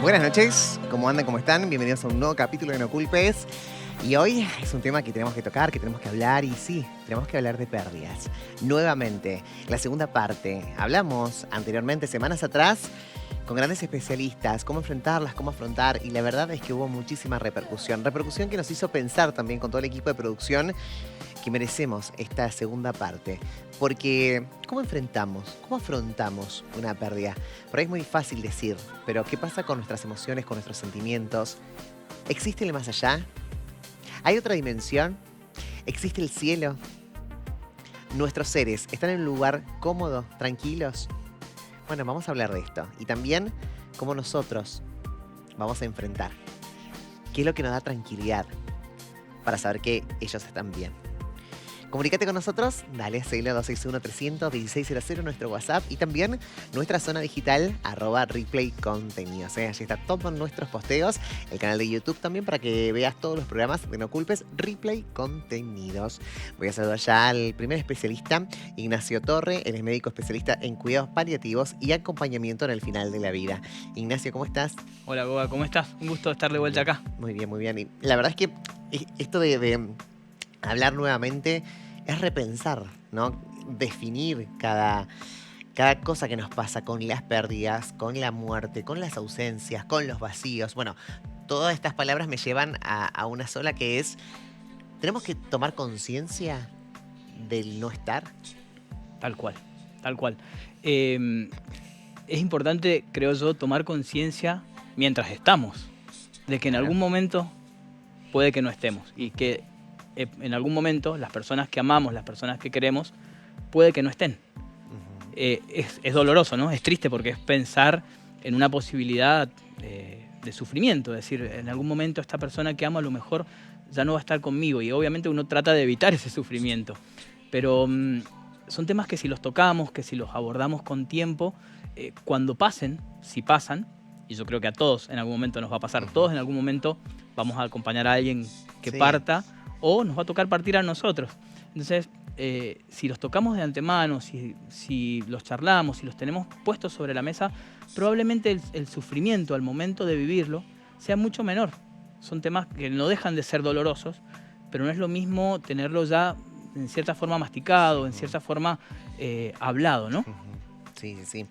Buenas noches, ¿cómo andan? ¿Cómo están? Bienvenidos a un nuevo capítulo de No Culpes. Y hoy es un tema que tenemos que tocar, que tenemos que hablar, y sí, tenemos que hablar de pérdidas. Nuevamente, la segunda parte. Hablamos anteriormente, semanas atrás, con grandes especialistas, cómo enfrentarlas, cómo afrontar, y la verdad es que hubo muchísima repercusión. Repercusión que nos hizo pensar también con todo el equipo de producción que merecemos esta segunda parte. Porque, ¿cómo enfrentamos, cómo afrontamos una pérdida? Por ahí es muy fácil decir, pero ¿qué pasa con nuestras emociones, con nuestros sentimientos? ¿Existe el más allá? ¿Hay otra dimensión? ¿Existe el cielo? ¿Nuestros seres están en un lugar cómodo, tranquilos? Bueno, vamos a hablar de esto. Y también cómo nosotros vamos a enfrentar. ¿Qué es lo que nos da tranquilidad para saber que ellos están bien? Comunícate con nosotros, dale, seguilo 261-300-1600, nuestro WhatsApp, y también nuestra zona digital, @replaycontenidos. Allí está todos nuestros posteos, el canal de YouTube también para que veas todos los programas de No Culpes, Replay Contenidos. Voy a saludar ya al primer especialista, Ignacio Torre. Él es médico especialista en cuidados paliativos y acompañamiento en el final de la vida. Ignacio, ¿cómo estás? Hola, Goga, ¿cómo estás? Un gusto estar de vuelta acá. Muy bien, muy bien. Y la verdad es que esto de hablar nuevamente es repensar, ¿no? Definir cada cosa que nos pasa con las pérdidas, con la muerte, con las ausencias, con los vacíos. Bueno, todas estas palabras me llevan a una sola, que es: tenemos que tomar conciencia del no estar. Tal cual, tal cual. Es importante, creo yo, tomar conciencia mientras estamos, de que en algún momento puede que no estemos y que en algún momento las personas que amamos, las personas que queremos, puede que no estén. Es doloroso, ¿no? Es triste porque es pensar en una posibilidad de sufrimiento. Es decir, en algún momento esta persona que amo a lo mejor ya no va a estar conmigo, y obviamente uno trata de evitar ese sufrimiento. Pero son temas que si los tocamos, que si los abordamos con tiempo, cuando pasen, si pasan, y yo creo que a todos en algún momento nos va a pasar, todos en algún momento vamos a acompañar a alguien que parta, o nos va a tocar partir a nosotros. Entonces, si los tocamos de antemano, si los charlamos, si los tenemos puestos sobre la mesa, probablemente el sufrimiento al momento de vivirlo sea mucho menor. Son temas que no dejan de ser dolorosos, pero no es lo mismo tenerlo ya en cierta forma masticado, en cierta forma hablado, ¿no? Sí, sí, sí.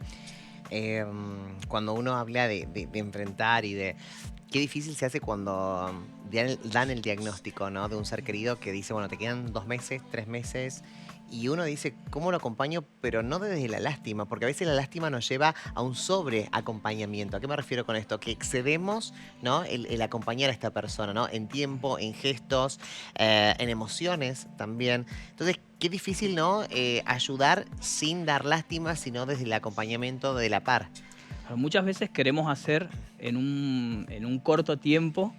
Cuando uno habla de enfrentar y de... Qué difícil se hace cuando dan el diagnóstico, ¿no? De un ser querido que dice, bueno, te quedan 2 meses, 3 meses, y uno dice, ¿cómo lo acompaño? Pero no desde la lástima, porque a veces la lástima nos lleva a un sobreacompañamiento. ¿A qué me refiero con esto? Que excedemos, ¿no? el acompañar a esta persona, ¿no? En tiempo, en gestos, en emociones también. Entonces, qué difícil, ¿no? Ayudar sin dar lástima, sino desde el acompañamiento de la par. Muchas veces queremos hacer en un corto tiempo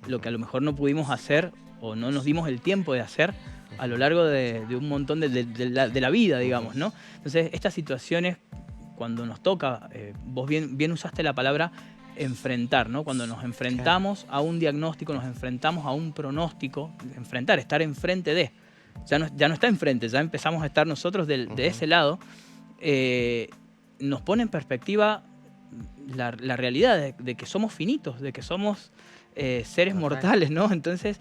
lo que a lo mejor no pudimos hacer o no nos dimos el tiempo de hacer a lo largo de un montón de la vida, digamos, ¿no? Entonces, estas situaciones, cuando nos toca, vos bien usaste la palabra enfrentar, ¿no? Cuando nos enfrentamos a un diagnóstico, nos enfrentamos a un pronóstico, enfrentar, estar enfrente de. Ya no está enfrente, ya empezamos a estar nosotros de ese lado. Nos pone en perspectiva la realidad de que somos finitos, de que somos seres mortales, ¿no? Entonces,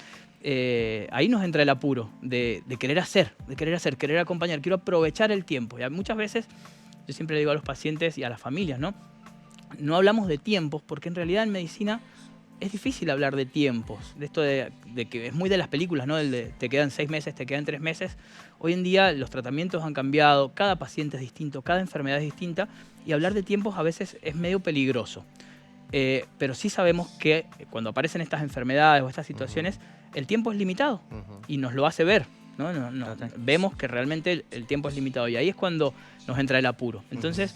ahí nos entra el apuro de querer hacer, querer acompañar, quiero aprovechar el tiempo. Y muchas veces, yo siempre le digo a los pacientes y a las familias, ¿no? No hablamos de tiempos, porque en realidad en medicina es difícil hablar de tiempos, de esto de que es muy de las películas, ¿no? El de te quedan 6 meses, te quedan 3 meses. Hoy en día los tratamientos han cambiado, cada paciente es distinto, cada enfermedad es distinta, y hablar de tiempos a veces es medio peligroso. Pero sí sabemos que cuando aparecen estas enfermedades o estas situaciones, el tiempo es limitado y nos lo hace ver, ¿no? Vemos que realmente el tiempo es limitado, y ahí es cuando nos entra el apuro. Entonces,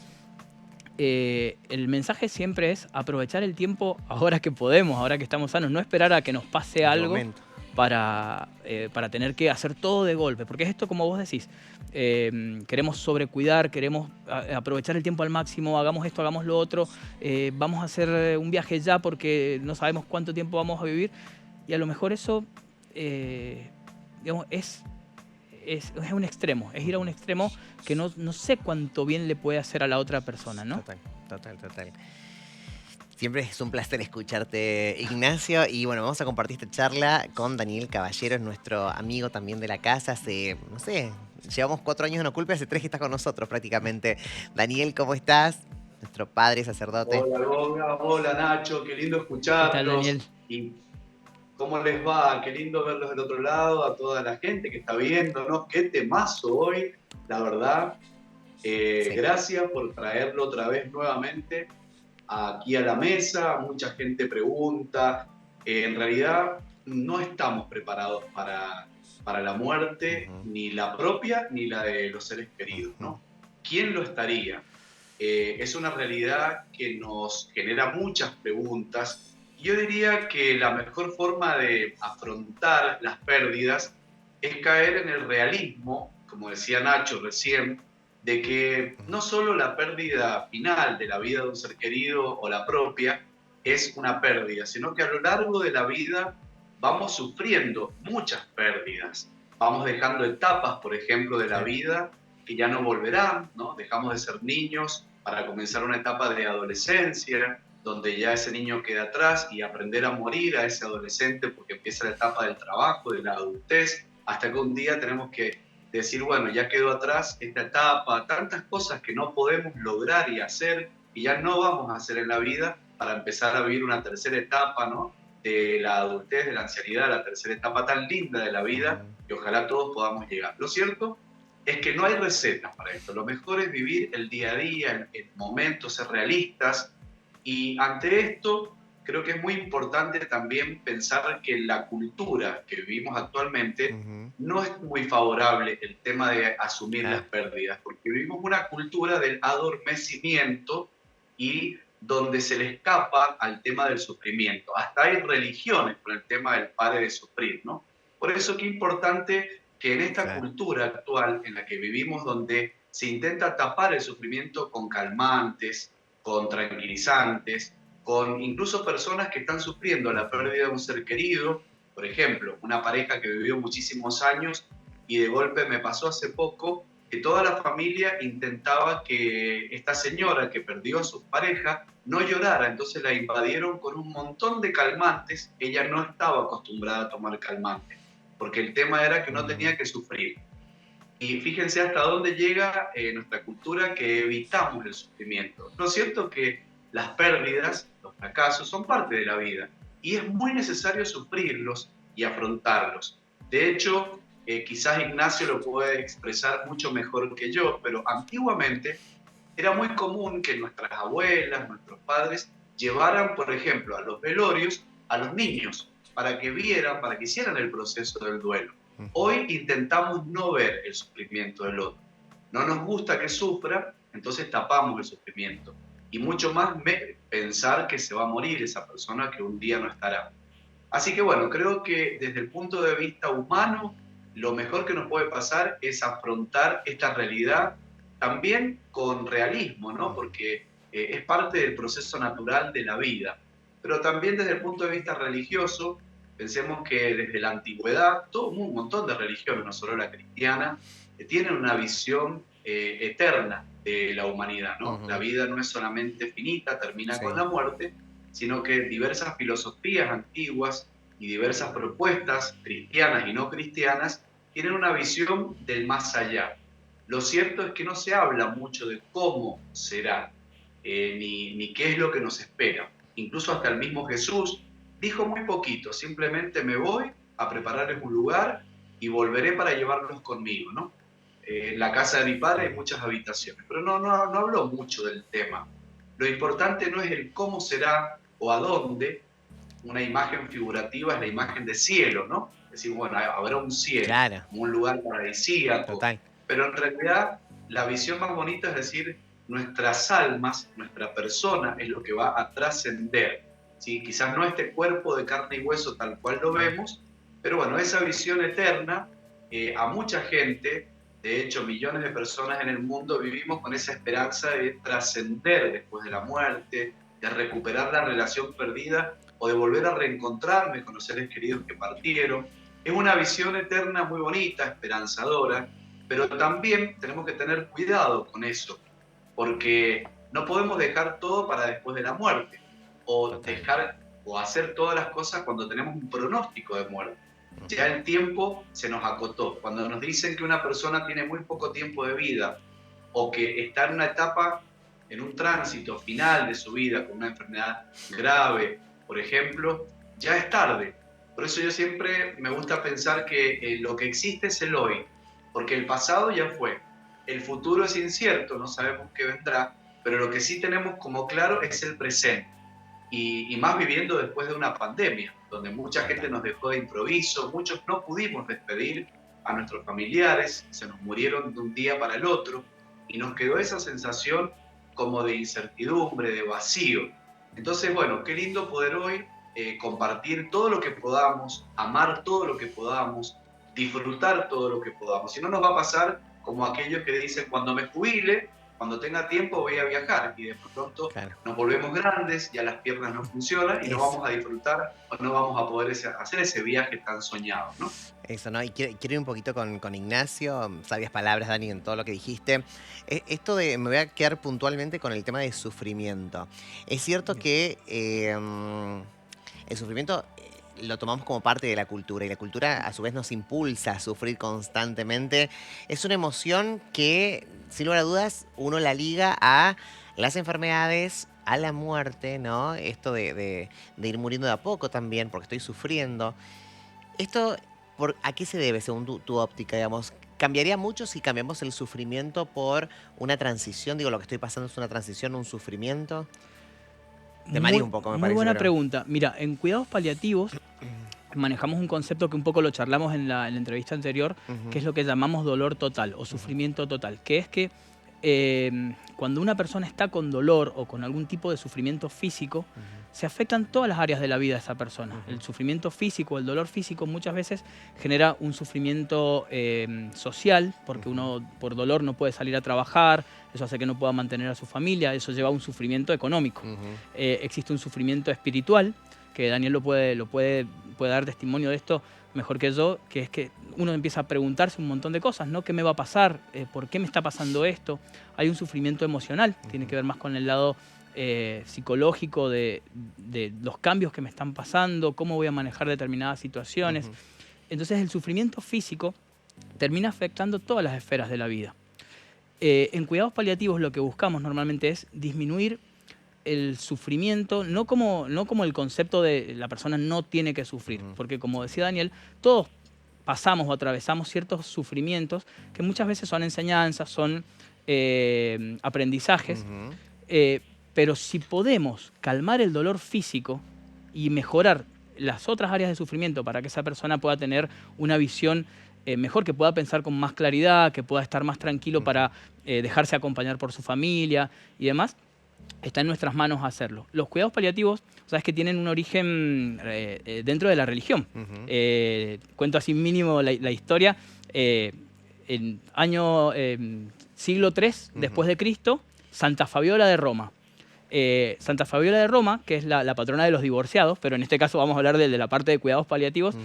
el mensaje siempre es aprovechar el tiempo ahora que podemos, ahora que estamos sanos, no esperar a que nos pase algo para tener que hacer todo de golpe, porque es esto, como vos decís, queremos sobrecuidar, queremos aprovechar el tiempo al máximo, hagamos esto, hagamos lo otro, vamos a hacer un viaje ya porque no sabemos cuánto tiempo vamos a vivir, y a lo mejor eso digamos, es un extremo, es ir a un extremo que no sé cuánto bien le puede hacer a la otra persona, ¿no? Total. Siempre es un placer escucharte, Ignacio. Y bueno, vamos a compartir esta charla con Daniel Caballero, es nuestro amigo también de la casa. Hace, no sé, llevamos 4 años en Oculpe, hace 3 que está con nosotros prácticamente. Daniel, ¿cómo estás? Nuestro padre sacerdote. Hola, Goga, hola Nacho, qué lindo ¿Qué tal, Daniel? escucharlos. ¿Y cómo les va? Qué lindo verlos del otro lado, a toda la gente que está viéndonos. Qué temazo hoy, la verdad. Sí. Gracias por traerlo otra vez nuevamente aquí a la mesa. Mucha gente pregunta. En realidad no estamos preparados para la muerte, ni la propia ni la de los seres queridos, ¿no? ¿Quién lo estaría? Es una realidad que nos genera muchas preguntas. Yo diría que la mejor forma de afrontar las pérdidas es caer en el realismo, como decía Nacho recién, de que no solo la pérdida final de la vida de un ser querido o la propia es una pérdida, sino que a lo largo de la vida vamos sufriendo muchas pérdidas. Vamos dejando etapas, por ejemplo, de la vida que ya no volverán, ¿no? Dejamos de ser niños para comenzar una etapa de adolescencia, donde ya ese niño queda atrás y aprender a morir a ese adolescente porque empieza la etapa del trabajo, de la adultez, hasta que un día tenemos que decir, bueno, ya quedó atrás esta etapa, tantas cosas que no podemos lograr y hacer y ya no vamos a hacer en la vida para empezar a vivir una tercera etapa, ¿no? De la adultez, de la ancianidad, la tercera etapa tan linda de la vida que ojalá todos podamos llegar. Lo cierto es que no hay recetas para esto. Lo mejor es vivir el día a día, el momento, ser realistas. Y ante esto, creo que es muy importante también pensar que la cultura que vivimos actualmente no es muy favorable el tema de asumir las pérdidas, porque vivimos una cultura del adormecimiento y donde se le escapa al tema del sufrimiento. Hasta hay religiones con el tema del pare de sufrir, ¿no? Por eso qué importante que en esta cultura actual en la que vivimos, donde se intenta tapar el sufrimiento con calmantes, con tranquilizantes, con incluso personas que están sufriendo la pérdida de un ser querido, por ejemplo, una pareja que vivió muchísimos años y de golpe me pasó hace poco que toda la familia intentaba que esta señora que perdió a su pareja no llorara, entonces la invadieron con un montón de calmantes. Ella no estaba acostumbrada a tomar calmantes, porque el tema era que no tenía que sufrir. Y fíjense hasta dónde llega nuestra cultura, que evitamos el sufrimiento. ¿No es cierto que las pérdidas, los fracasos, son parte de la vida? Y es muy necesario sufrirlos y afrontarlos. De hecho, quizás Ignacio lo puede expresar mucho mejor que yo, pero antiguamente era muy común que nuestras abuelas, nuestros padres, llevaran, por ejemplo, a los velorios a los niños para que vieran, para que hicieran el proceso del duelo. Hoy intentamos no ver el sufrimiento del otro. No nos gusta que sufra, entonces tapamos el sufrimiento. Y mucho más pensar que se va a morir esa persona, que un día no estará. Así que bueno, creo que desde el punto de vista humano, lo mejor que nos puede pasar es afrontar esta realidad también con realismo, ¿no? Porque es parte del proceso natural de la vida. Pero también desde el punto de vista religioso, pensemos que desde la antigüedad, todo un montón de religiones, no solo la cristiana, tienen una visión eterna de la humanidad, ¿no? La vida no es solamente finita, termina con la muerte, sino que diversas filosofías antiguas y diversas propuestas cristianas y no cristianas tienen una visión del más allá. Lo cierto es que no se habla mucho de cómo será, ni qué es lo que nos espera. Incluso hasta el mismo Jesús dijo muy poquito, simplemente me voy a prepararles un lugar y volveré para llevarlos conmigo, ¿no? En la casa de mi padre hay muchas habitaciones, pero no habló mucho del tema. Lo importante no es el cómo será o a dónde. Una imagen figurativa es la imagen de cielo, ¿no? Es decir, bueno, habrá un cielo, un lugar paradisíaco. Total. Pero en realidad la visión más bonita es decir, nuestras almas, nuestra persona es lo que va a trascender. ¿Sí? Quizás no este cuerpo de carne y hueso tal cual lo vemos, pero bueno, esa visión eterna, a mucha gente, de hecho millones de personas en el mundo vivimos con esa esperanza de trascender después de la muerte, de recuperar la relación perdida o de volver a reencontrarme con los seres queridos que partieron. Es una visión eterna muy bonita, esperanzadora, pero también tenemos que tener cuidado con eso, porque no podemos dejar todo para después de la muerte. o Total. dejar o hacer todas las cosas cuando tenemos un pronóstico de muerte. Ya el tiempo se nos acotó. Cuando nos dicen que una persona tiene muy poco tiempo de vida o que está en una etapa, en un tránsito final de su vida con una enfermedad grave, por ejemplo, ya es tarde. Por eso yo siempre me gusta pensar que lo que existe es el hoy, porque el pasado ya fue. El futuro es incierto, no sabemos qué vendrá, pero lo que sí tenemos como claro es el presente. Y más viviendo después de una pandemia, donde mucha gente Total. nos dejó de improviso, muchos no pudimos despedir a nuestros familiares, se nos murieron de un día para el otro, y nos quedó esa sensación como de incertidumbre, de vacío. Entonces, bueno, qué lindo poder hoy compartir todo lo que podamos, amar todo lo que podamos, disfrutar todo lo que podamos. Si no, nos va a pasar como aquellos que dicen, cuando me jubile, cuando tenga tiempo voy a viajar, y de pronto Claro. nos volvemos grandes, ya las piernas no funcionan y no Eso. vamos a disfrutar o no vamos a poder hacer ese viaje tan soñado, ¿no? Eso, ¿no? Y quiero ir un poquito con Ignacio, sabias palabras, Dani, en todo lo que dijiste. Esto de, me voy a quedar puntualmente con el tema de sufrimiento. Es cierto que el sufrimiento lo tomamos como parte de la cultura y la cultura a su vez nos impulsa a sufrir constantemente. Es una emoción que, sin lugar a dudas, uno la liga a las enfermedades, a la muerte, ¿no? Esto de ir muriendo de a poco también, porque estoy sufriendo. Esto, ¿a qué se debe según tu óptica, digamos? ¿Cambiaría mucho si cambiamos el sufrimiento por una transición? Digo, lo que estoy pasando es una transición, un sufrimiento. Te mareé un poco, me Muy parece, buena pero... pregunta. Mira, en cuidados paliativos manejamos un concepto que un poco lo charlamos en la entrevista anterior, que es lo que llamamos dolor total o sufrimiento total, que es que cuando una persona está con dolor o con algún tipo de sufrimiento físico, se afectan todas las áreas de la vida de esa persona. El sufrimiento físico, el dolor físico muchas veces genera un sufrimiento social, porque uno por dolor no puede salir a trabajar, eso hace que no pueda mantener a su familia, eso lleva a un sufrimiento económico. Existe un sufrimiento espiritual, que Daniel puede dar testimonio de esto mejor que yo, que es que uno empieza a preguntarse un montón de cosas, ¿no? ¿Qué me va a pasar? ¿Por qué me está pasando esto? Hay un sufrimiento emocional, tiene que ver más con el lado psicológico de los cambios que me están pasando, cómo voy a manejar determinadas situaciones. Entonces el sufrimiento físico termina afectando todas las esferas de la vida. En cuidados paliativos lo que buscamos normalmente es disminuir el sufrimiento, no como el concepto de la persona no tiene que sufrir, porque como decía Daniel, todos pasamos o atravesamos ciertos sufrimientos que muchas veces son enseñanzas, son aprendizajes, pero si podemos calmar el dolor físico y mejorar las otras áreas de sufrimiento para que esa persona pueda tener una visión mejor, que pueda pensar con más claridad, que pueda estar más tranquilo para dejarse acompañar por su familia y demás, está en nuestras manos hacerlo. Los cuidados paliativos, sabes que tienen un origen dentro de la religión. Cuento así mínimo la historia. En año siglo III después de Cristo, Santa Fabiola de Roma. Santa Fabiola de Roma, que es la patrona de los divorciados, pero en este caso vamos a hablar de la parte de cuidados paliativos,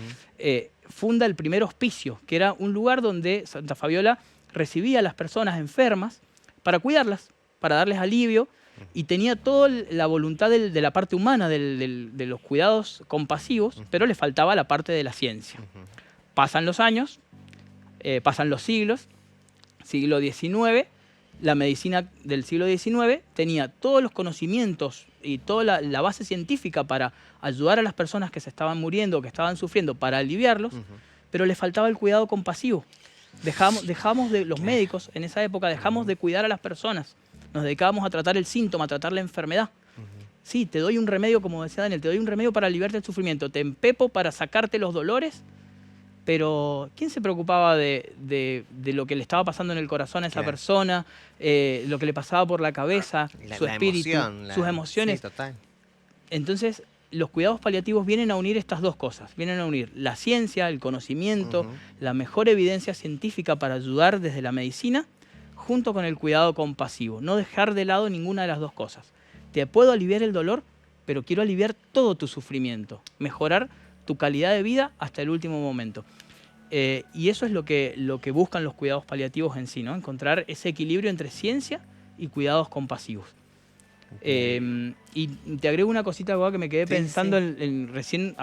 funda el primer hospicio, que era un lugar donde Santa Fabiola recibía a las personas enfermas para cuidarlas, para darles alivio, y tenía toda la voluntad de la parte humana, de los cuidados compasivos, pero le faltaba la parte de la ciencia. Pasan los años, pasan los siglos, siglo XIX, la medicina del siglo XIX tenía todos los conocimientos y toda la base científica para ayudar a las personas que se estaban muriendo, que estaban sufriendo, para aliviarlos, pero le faltaba el cuidado compasivo. Dejamos de, los médicos en esa época, dejamos de cuidar a las personas. Nos dedicábamos a tratar el síntoma, a tratar la enfermedad. Sí, te doy un remedio, como decía Daniel, te doy un remedio para aliviarte el sufrimiento, te empepo para sacarte los dolores, pero ¿quién se preocupaba de lo que le estaba pasando en el corazón a esa persona, lo que le pasaba por la cabeza, su espíritu, sus emociones? Sí, total. Entonces, los cuidados paliativos vienen a unir estas dos cosas. Vienen a unir la ciencia, el conocimiento, la mejor evidencia científica para ayudar desde la medicina, junto con el cuidado compasivo. No dejar de lado ninguna de las dos cosas. Te puedo aliviar el dolor, pero quiero aliviar todo tu sufrimiento. Mejorar tu calidad de vida hasta el último momento. Y eso es lo que buscan los cuidados paliativos en sí, ¿no? Encontrar ese equilibrio entre ciencia y cuidados compasivos. Y te agrego una cosita que me quedé pensando. Recién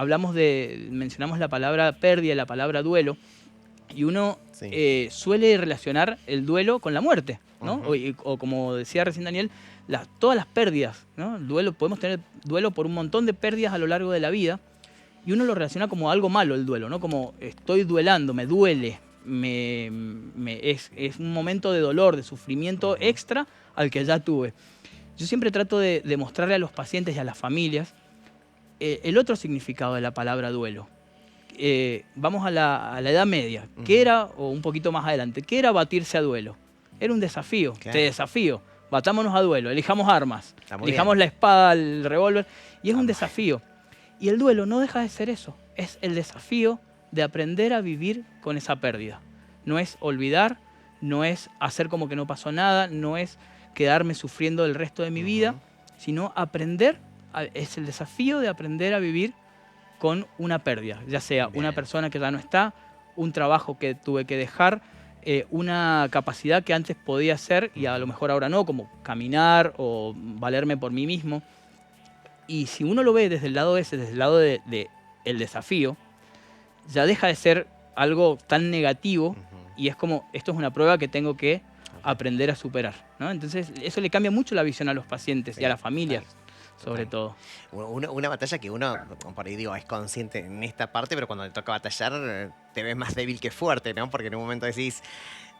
mencionamos la palabra pérdida y la palabra duelo. Y uno suele relacionar el duelo con la muerte, ¿no? O como decía recién Daniel, todas las pérdidas, ¿no? El duelo, podemos tener duelo por un montón de pérdidas a lo largo de la vida, y uno lo relaciona como algo malo el duelo, ¿no? Como estoy duelando, me duele, es un momento de dolor, de sufrimiento extra al que ya tuve. Yo siempre trato de mostrarle a los pacientes y a las familias el otro significado de la palabra duelo. Vamos a la Edad Media. ¿Qué era, o un poquito más adelante, qué era batirse a duelo? Era un desafío. Claro. Te desafío. Batámonos a duelo. Elijamos armas. Elijamos la espada, el revólver. Y es un desafío. Y el duelo no deja de ser eso. Es el desafío de aprender a vivir con esa pérdida. No es olvidar, no es hacer como que no pasó nada, no es quedarme sufriendo el resto de mi vida, sino aprender, es el desafío de aprender a vivir con una pérdida, ya sea una persona que ya no está, un trabajo que tuve que dejar, una capacidad que antes podía hacer y a lo mejor ahora no, como caminar o valerme por mí mismo. Y si uno lo ve desde el lado ese, desde el lado de el desafío, ya deja de ser algo tan negativo y es como, esto es una prueba que tengo que aprender a superar, ¿no? Entonces eso le cambia mucho la visión a los pacientes y a las familias. Sobre todo. Una batalla que uno, por ahí digo, es consciente en esta parte, pero cuando te toca batallar te ves más débil que fuerte, ¿no? Porque en un momento decís,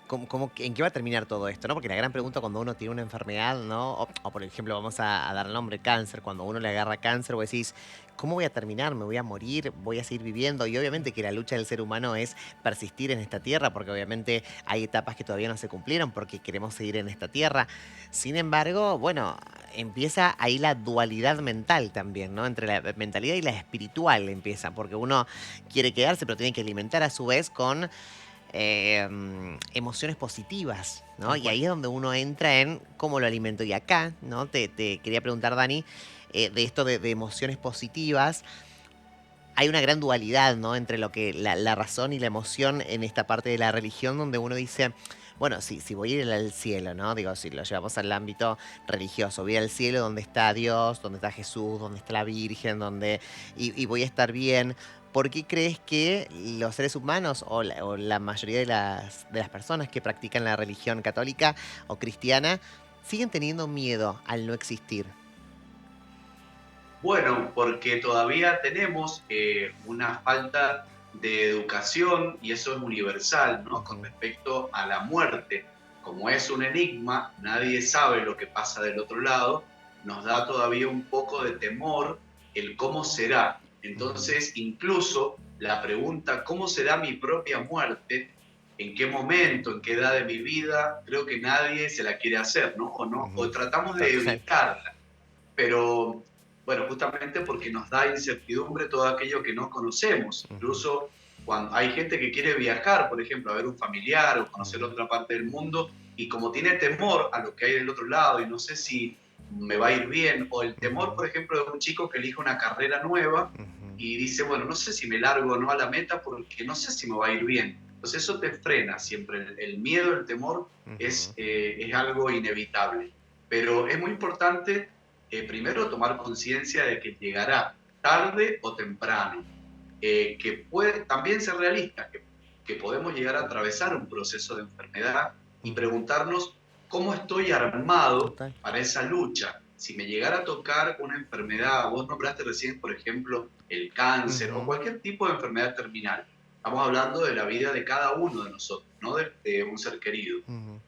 ¿en qué va a terminar todo esto? ¿No? Porque la gran pregunta cuando uno tiene una enfermedad, ¿no? O por ejemplo, vamos a dar el nombre, cáncer. Cuando uno le agarra cáncer, vos decís, ¿cómo voy a terminar? ¿Me voy a morir? ¿Voy a seguir viviendo? Y obviamente que la lucha del ser humano es persistir en esta tierra, porque obviamente hay etapas que todavía no se cumplieron porque queremos seguir en esta tierra. Sin embargo, bueno, empieza ahí la dualidad mental también, ¿no? Entre la mentalidad y la espiritual empieza, porque uno quiere quedarse, pero tiene que alimentar a su vez con emociones positivas, ¿no? Y ahí es donde uno entra en cómo lo alimento. Y acá, ¿no? Te quería preguntar, Dani, de esto de emociones positivas. Hay una gran dualidad, ¿no? Entre lo que la razón y la emoción en esta parte de la religión, donde uno dice, bueno, si voy a ir al cielo, ¿no? Digo, si lo llevamos al ámbito religioso, voy al cielo donde está Dios, donde está Jesús, donde está la Virgen, y voy a estar bien. ¿Por qué crees que los seres humanos o la mayoría de las personas que practican la religión católica o cristiana siguen teniendo miedo al no existir? Bueno, porque todavía tenemos una falta de educación, y eso es universal, ¿no? Con respecto a la muerte. Como es un enigma, nadie sabe lo que pasa del otro lado, nos da todavía un poco de temor el cómo será. Entonces, incluso la pregunta, ¿cómo será mi propia muerte? ¿En qué momento, en qué edad de mi vida? Creo que nadie se la quiere hacer, ¿no? O tratamos de evitarla. Pero, bueno, justamente porque nos da incertidumbre todo aquello que no conocemos. Incluso cuando hay gente que quiere viajar, por ejemplo, a ver un familiar o conocer otra parte del mundo, y como tiene temor a lo que hay del otro lado y no sé si me va a ir bien, o el temor, por ejemplo, de un chico que elige una carrera nueva y dice, bueno, no sé si me largo o no a la meta porque no sé si me va a ir bien. Entonces eso te frena siempre. El miedo, el temor es algo inevitable. Pero es muy importante primero tomar conciencia de que llegará tarde o temprano, que puede también ser realista, que podemos llegar a atravesar un proceso de enfermedad y preguntarnos cómo estoy armado para esa lucha. Si me llegara a tocar una enfermedad, vos nombraste recién, por ejemplo, el cáncer o cualquier tipo de enfermedad terminal. Estamos hablando de la vida de cada uno de nosotros, no de un ser querido,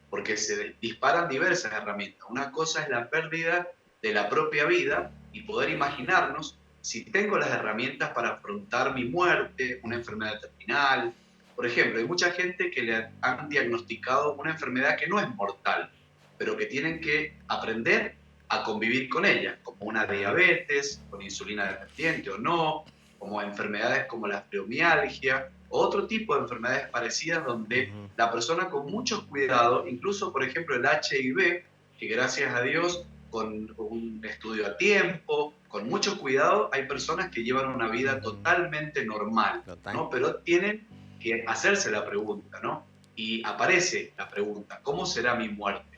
porque se disparan diversas herramientas. Una cosa es la pérdida de la propia vida y poder imaginarnos si tengo las herramientas para afrontar mi muerte, una enfermedad terminal. Por ejemplo, hay mucha gente que le han diagnosticado una enfermedad que no es mortal, pero que tienen que aprender a convivir con ella, como una diabetes, con insulina dependiente o no, como enfermedades como la fibromialgia, o otro tipo de enfermedades parecidas donde la persona con mucho cuidado, incluso por ejemplo el HIV, que gracias a Dios con un estudio a tiempo, con mucho cuidado, hay personas que llevan una vida totalmente normal, ¿no? Pero tienen que hacerse la pregunta, ¿no? Y aparece la pregunta, ¿cómo será mi muerte?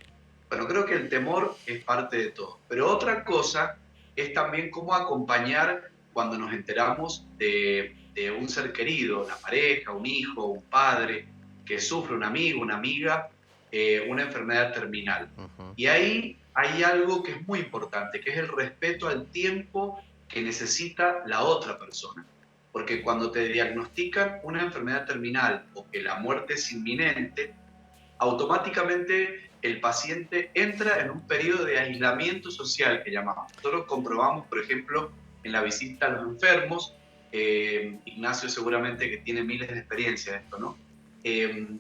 Bueno, creo que el temor es parte de todo, pero otra cosa es también cómo acompañar cuando nos enteramos de un ser querido, una pareja, un hijo, un padre, que sufre, un amigo, una amiga, una enfermedad terminal. Ujú, Y ahí hay algo que es muy importante, que es el respeto al tiempo que necesita la otra persona. Porque cuando te diagnostican una enfermedad terminal o que la muerte es inminente, automáticamente el paciente entra en un periodo de aislamiento social que llamamos. Nosotros comprobamos, por ejemplo, en la visita a los enfermos, Ignacio seguramente que tiene miles de experiencias de esto, ¿no?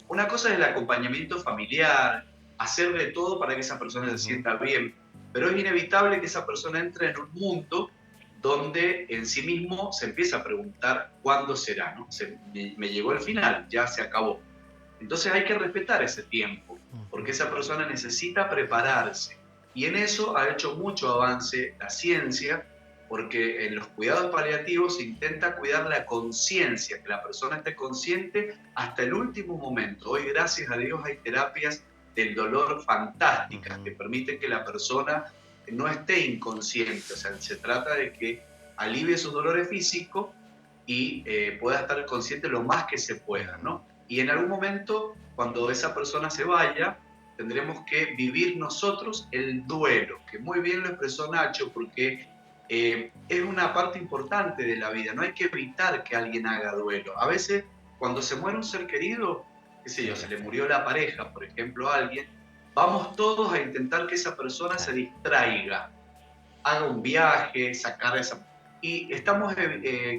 Una cosa es el acompañamiento familiar, hacer de todo para que esa persona se ujú, sienta bien, pero es inevitable que esa persona entre en un mundo donde en sí mismo se empieza a preguntar cuándo será, ¿no? Me llegó el final, ya se acabó. Entonces hay que respetar ese tiempo, ujú, porque esa persona necesita prepararse. Y en eso ha hecho mucho avance la ciencia, porque en los cuidados paliativos se intenta cuidar la conciencia, que la persona esté consciente hasta el último momento. Hoy, gracias a Dios, hay terapias del dolor fantásticas que ujú, permiten que la persona no esté inconsciente. O sea, se trata de que alivie sus dolores físicos y pueda estar consciente lo más que se pueda, ujú. ¿no? Y en algún momento, cuando esa persona se vaya, tendremos que vivir nosotros el duelo, que muy bien lo expresó Nacho, porque es una parte importante de la vida, no hay que evitar que alguien haga duelo. A veces, cuando se muere un ser querido, qué sé yo, se le murió la pareja, por ejemplo, a alguien, vamos todos a intentar que esa persona se Claro. distraiga, haga un viaje, sacar esa... Y estamos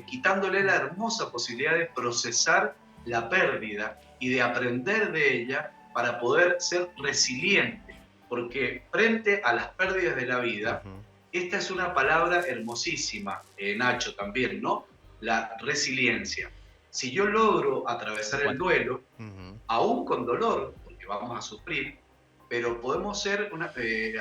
quitándole la hermosa posibilidad de procesar la pérdida y de aprender de ella para poder ser resiliente. Porque frente a las pérdidas de la vida, Ujú, esta es una palabra hermosísima, Nacho también, ¿no? La resiliencia. Si yo logro Tal atravesar el cual. duelo, ujú, aún con dolor, porque vamos a sufrir, pero podemos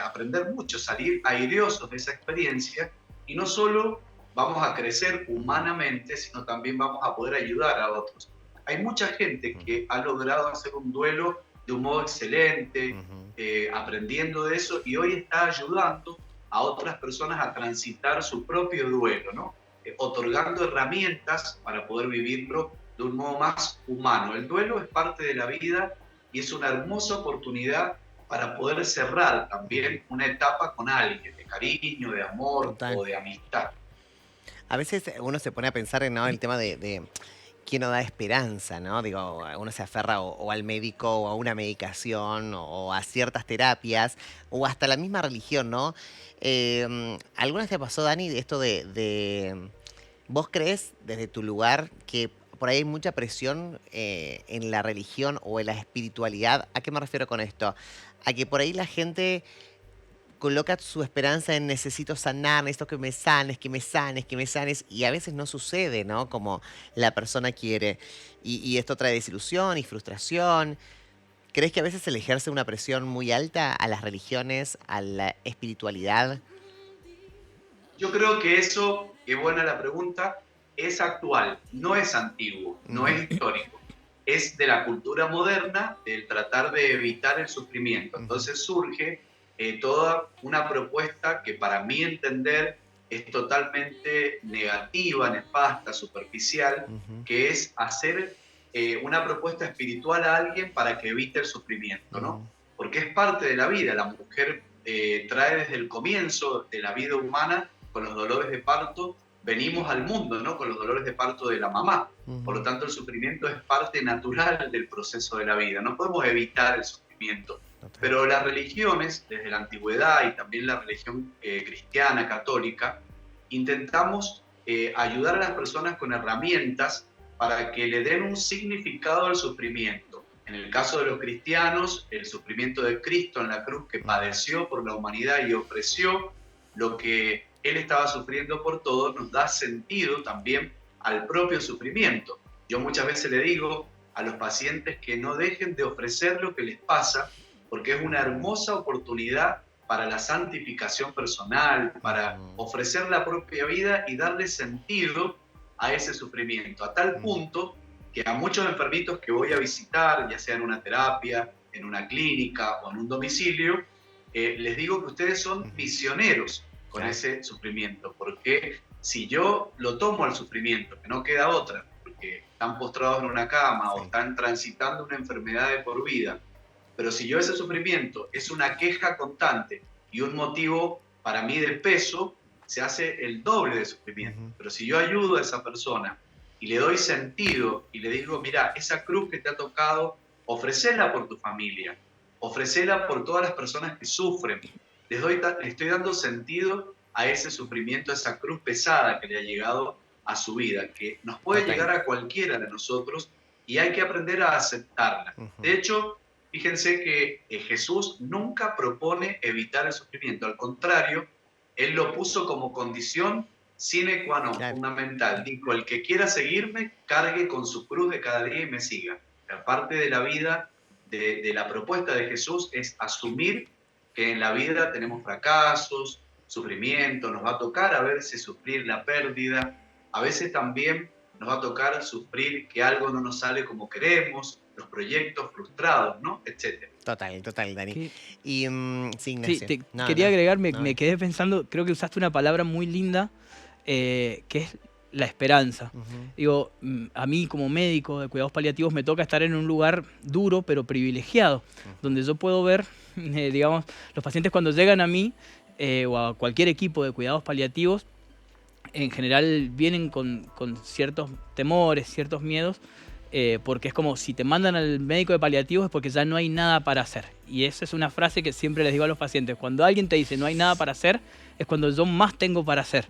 aprender mucho, salir airosos de esa experiencia y no solo vamos a crecer ujú, humanamente, sino también vamos a poder ayudar a otros. Hay mucha gente ujú, que ha logrado hacer un duelo de un modo excelente, ujú. aprendiendo de eso y hoy está ayudando a otras personas a transitar su propio duelo, ¿no? Otorgando herramientas para poder vivirlo de un modo más humano. El duelo es parte de la vida y es una hermosa oportunidad para poder cerrar Ujú. también una etapa con alguien, de cariño, de amor Total. o de amistad. A veces uno se pone a pensar en, ¿no? El tema de qué no da esperanza, ¿no? Digo, uno se aferra o al médico o a una medicación o a ciertas terapias o hasta la misma religión, ¿no? ¿Alguna vez te pasó, Dani, de esto vos crees desde tu lugar que por ahí hay mucha presión en la religión o en la espiritualidad? ¿A qué me refiero con esto? A que por ahí la gente coloca su esperanza en necesito sanar, necesito que me sanes, que me sanes, que me sanes, y a veces no sucede, ¿no? Como la persona quiere. Y esto trae desilusión y frustración. ¿Crees que a veces se le ejerce una presión muy alta a las religiones, a la espiritualidad? Yo creo que eso, qué buena la pregunta, es actual, no es antiguo, no Ujú, es histórico. Es de la cultura moderna, del tratar de evitar el sufrimiento. ujú, Entonces surge toda una propuesta que para mí entender es totalmente negativa, nefasta, superficial, ujú, que es hacer una propuesta espiritual a alguien para que evite el sufrimiento, ujú, ¿no? Porque es parte de la vida. La mujer trae desde el comienzo de la vida humana con los dolores de parto, venimos al mundo, ¿no? Con los dolores de parto de la mamá. Por lo ujú, tanto, el sufrimiento es parte natural del proceso de la vida. No podemos evitar el sufrimiento. total. Pero las religiones, desde la antigüedad y también la religión cristiana, católica, intentamos ayudar a las personas con herramientas para que le den un significado al sufrimiento. En el caso de los cristianos, el sufrimiento de Cristo en la cruz que Ujú, padeció por la humanidad y ofreció lo que él estaba sufriendo por todos, nos da sentido también al propio sufrimiento. Yo muchas veces le digo a los pacientes que no dejen de ofrecer lo que les pasa, porque es una ujú, hermosa oportunidad para la santificación personal, para ujú, ofrecer la propia vida y darle sentido a ese sufrimiento, a tal ujú, punto que a muchos enfermitos que voy a visitar, ya sea en una terapia, en una clínica o en un domicilio, les digo que ustedes son misioneros con ese sufrimiento, porque si yo lo tomo al sufrimiento, que no queda otra, porque están postrados en una cama o están transitando una enfermedad de por vida, pero si yo ese sufrimiento es una queja constante y un motivo para mí de peso, se hace el doble de sufrimiento. Pero si yo ayudo a esa persona y le doy sentido y le digo, mira, esa cruz que te ha tocado, ofrecela por tu familia, ofrecela por todas las personas que sufren. Le estoy dando sentido a ese sufrimiento, a esa cruz pesada que le ha llegado a su vida, que nos puede llegar a cualquiera de nosotros y hay que aprender a aceptarla. De hecho, fíjense que Jesús nunca propone evitar el sufrimiento, al contrario, Él lo puso como condición sine qua non, fundamental. Dijo, el que quiera seguirme, cargue con su cruz de cada día y me siga. La parte de la vida, de la propuesta de Jesús, es asumir que en la vida tenemos fracasos, sufrimiento, nos va a tocar a veces sufrir la pérdida, a veces también nos va a tocar sufrir que algo no nos sale como queremos, los proyectos frustrados, ¿no? Etcétera. Total, Dani. ¿Qué? Y sí, Ignacio. Quería agregar, me quedé pensando, creo que usaste una palabra muy linda, que es la esperanza. Digo, a mí como médico de cuidados paliativos me toca estar en un lugar duro pero privilegiado, donde yo puedo ver, digamos, los pacientes cuando llegan a mí o a cualquier equipo de cuidados paliativos, en general vienen con ciertos temores, ciertos miedos, porque es como si te mandan al médico de paliativos es porque ya no hay nada para hacer. Y esa es una frase que siempre les digo a los pacientes. Cuando alguien te dice no hay nada para hacer, es cuando yo más tengo para hacer.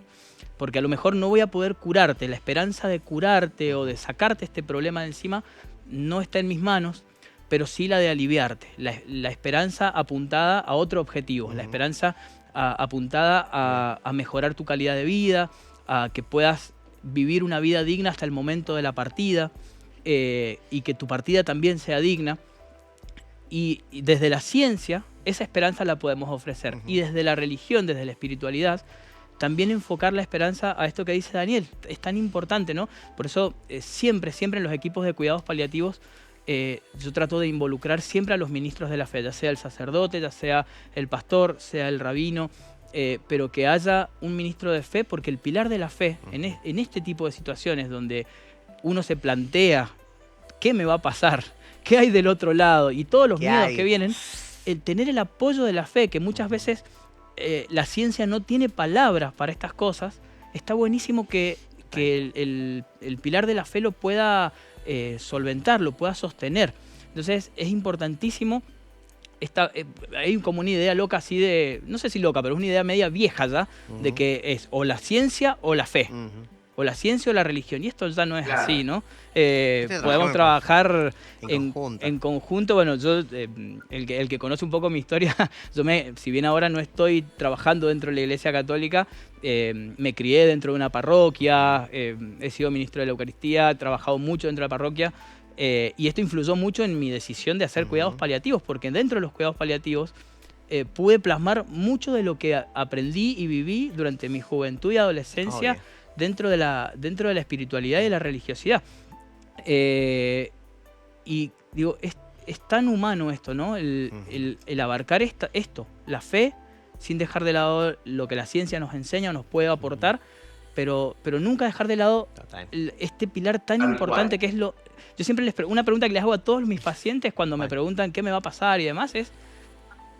Porque a lo mejor no voy a poder curarte. La esperanza de curarte o de sacarte este problema de encima no está en mis manos, pero sí la de aliviarte. La esperanza apuntada a otro objetivo. La esperanza apuntada a mejorar tu calidad de vida, a que puedas vivir una vida digna hasta el momento de la partida. Y que tu partida también sea digna. Y desde la ciencia, esa esperanza la podemos ofrecer. Y desde la religión, desde la espiritualidad, también enfocar la esperanza a esto que dice Daniel. Es tan importante, ¿no? Por eso siempre en los equipos de cuidados paliativos yo trato de involucrar siempre a los ministros de la fe, ya sea el sacerdote, ya sea el pastor, sea el rabino, pero que haya un ministro de fe, porque el pilar de la fe, en este tipo de situaciones donde uno se plantea qué me va a pasar, qué hay del otro lado y todos los miedos que vienen, el tener el apoyo de la fe, que muchas veces la ciencia no tiene palabras para estas cosas, está buenísimo que el pilar de la fe lo pueda solventar, lo pueda sostener. Entonces es importantísimo. Hay como una idea loca así de, no sé si loca, pero es una idea media vieja ya, de que es o la ciencia o la fe. O la ciencia o la religión, y esto ya no es así, ¿no? Podemos trabajar en conjunto. Bueno, yo, el que conoce un poco mi historia, si bien ahora no estoy trabajando dentro de la Iglesia Católica, me crié dentro de una parroquia, he sido ministro de la Eucaristía, he trabajado mucho dentro de la parroquia, y esto influyó mucho en mi decisión de hacer cuidados paliativos, porque dentro de los cuidados paliativos pude plasmar mucho de lo que aprendí y viví durante mi juventud y adolescencia, dentro de la espiritualidad y de la religiosidad. Y digo, es tan humano esto, ¿no? El abarcar esto, la fe, sin dejar de lado lo que la ciencia nos enseña o nos puede aportar, pero nunca dejar de lado este pilar tan importante que es lo... Yo siempre una pregunta que les hago a todos mis pacientes cuando me preguntan qué me va a pasar y demás es,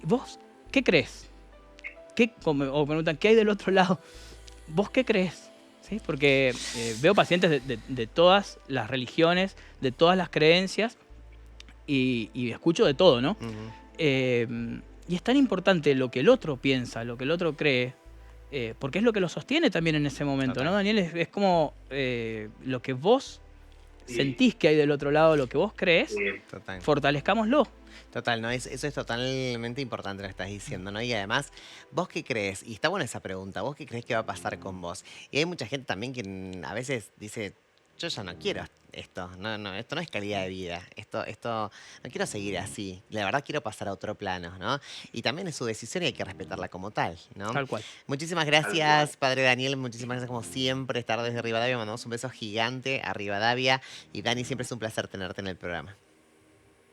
¿vos qué crees? O me preguntan, ¿qué hay del otro lado? ¿Vos qué crees? ¿Sí? Porque veo pacientes de todas las religiones, de todas las creencias, y escucho de todo, ¿no? Y es tan importante lo que el otro piensa, lo que el otro cree, porque es lo que lo sostiene también en ese momento, ¿no, Daniel? Es como lo que vos sentís que hay del otro lado, lo que vos crees, fortalezcámoslo. Total, ¿no? Eso es totalmente importante lo que estás diciendo, ¿no? Y además, ¿vos qué crees? Y está buena esa pregunta, ¿vos qué crees que va a pasar con vos? Y hay mucha gente también que a veces dice, yo ya no quiero esto, esto no es calidad de vida, esto no quiero seguir así, la verdad quiero pasar a otro plano, ¿no? Y también es su decisión y hay que respetarla como tal, ¿no? Tal cual. Muchísimas gracias, Padre Daniel, muchísimas gracias como siempre estar desde Rivadavia, mandamos un beso gigante a Rivadavia, y Dani, siempre es un placer tenerte en el programa.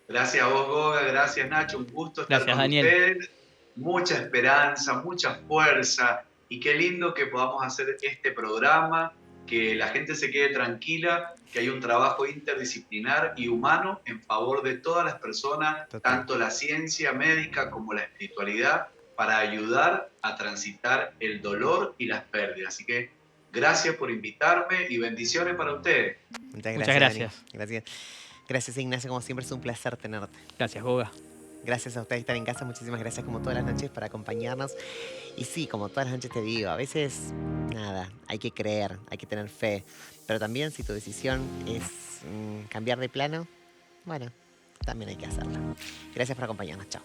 Gracias a vos, Goga, gracias Nacho, un gusto estar con Daniel. ustedes. mucha esperanza, mucha fuerza y qué lindo que podamos hacer este programa, que la gente se quede tranquila, que hay un trabajo interdisciplinar y humano en favor de todas las personas, Total. tanto la ciencia médica como la espiritualidad, para ayudar a transitar el dolor y las pérdidas. Así que gracias por invitarme y bendiciones para ustedes. Muchas Muchas gracias, Dani. gracias. Gracias. Gracias, Ignacio. Como siempre es un placer tenerte. Gracias, Goga. Gracias a ustedes estar en casa. Muchísimas gracias como todas las noches por acompañarnos. Y sí, como todas las noches te digo, a veces nada, hay que creer, hay que tener fe. Pero también si tu decisión es cambiar de plano, bueno, también hay que hacerlo. Gracias por acompañarnos. Chao.